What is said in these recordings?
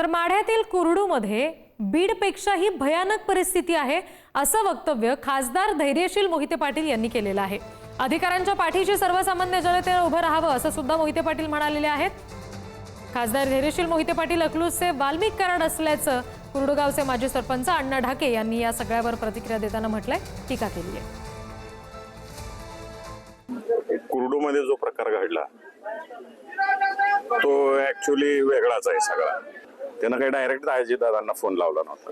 तर माढ्यातील कुरडूमध्ये बीडपेक्षाही भयानक परिस्थिती आहे असं वक्तव्य खासदार धैर्यशील मोहिते पाटील यांनी केलेलं आहे। अधिकाऱ्यांच्या पाठीशी सर्वसामान्य जनतेने उभं राहावं असं सुद्धा मोहिते पाटील म्हणालेले आहेत। खासदार धैर्यशील मोहिते पाटील अकलूजचे वाल्मिक कराड असल्याचं कुरडूगावचे माजी सरपंच अण्णा ढाके यांनी या सगळ्यावर प्रतिक्रिया देताना म्हटलंय, टीका केली आहे। कुरडूमध्ये जो प्रकार घडला तो ऍक्च्युअली वेगळाच आहे सगळा। त्यानं काही डायरेक्ट अजितदादांना फोन लावला नव्हता।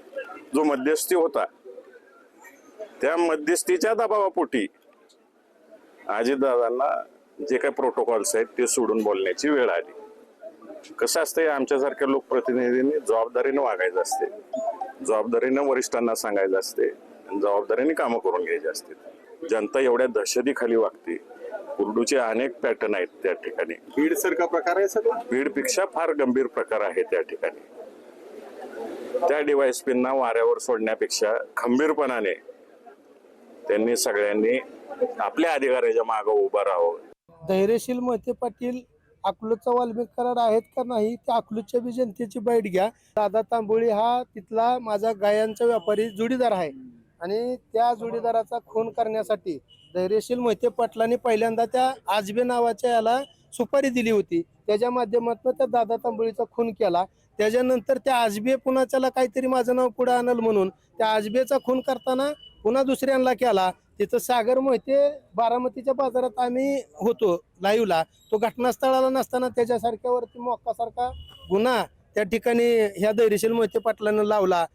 जो मध्यस्थी होता त्या मध्यस्थीच्या दबावापोटी अजितदादांना जे काही प्रोटोकॉल्स आहेत ते सोडून बोलण्याची वेळ आली। कसं असतंय, आमच्यासारख्या लोकप्रतिनिधींनी जबाबदारीने वागायचं असते, जबाबदारीने वरिष्ठांना सांगायचं असते, जबाबदारीने कामं करून घ्यायची असते। जनता एवढ्या दहशतीखाली वागते। कुरडूचे अनेक पॅटर्न आहेत त्या ठिकाणी। बीड सारखा प्रकार आहे सगळं। बीडपेक्षा फार गंभीर प्रकार आहे त्या ठिकाणी। त्या डीवायएसपींना वाऱ्यावर सोडण्यापेक्षा खंबीरपणाने त्यांनी सगळ्यांनी आपल्या अधिकाऱ्याच्या मागे उभं राहावं। धैर्यशील मोहिते पाटील अकलूजचा वाल्मिक कराड आहेत का नाही ते अकलूजच्या बी जनतेची बैठ घ्या। दादा तांबोळी हा तिथला माझा गायांचा व्यापारी जोडीदार आहे आणि त्या जोडीदाराचा खून करण्यासाठी धैर्यशील मोहिते पाटलांनी पहिल्यांदा त्या आजबे नावाच्या याला सुपारी दिली होती। त्याच्या माध्यमातून त्या दादा तांबोळीचा खून केला। त्याच्यानंतर त्या आजबे पुन्हा त्याला काहीतरी माझं नाव पुढे आणल म्हणून त्या आजबेचा खून करताना पुन्हा दुसऱ्यांना केला। तिथं सागर मोहिते बारामतीच्या बाजारात आम्ही होतो लाईव्हला, तो घटनास्थळाला नसताना त्याच्यासारख्यावरती मोक्कासारखा गुन्हा त्या ठिकाणी ह्या धैर्यशील मोहिते पाटलांना लावला।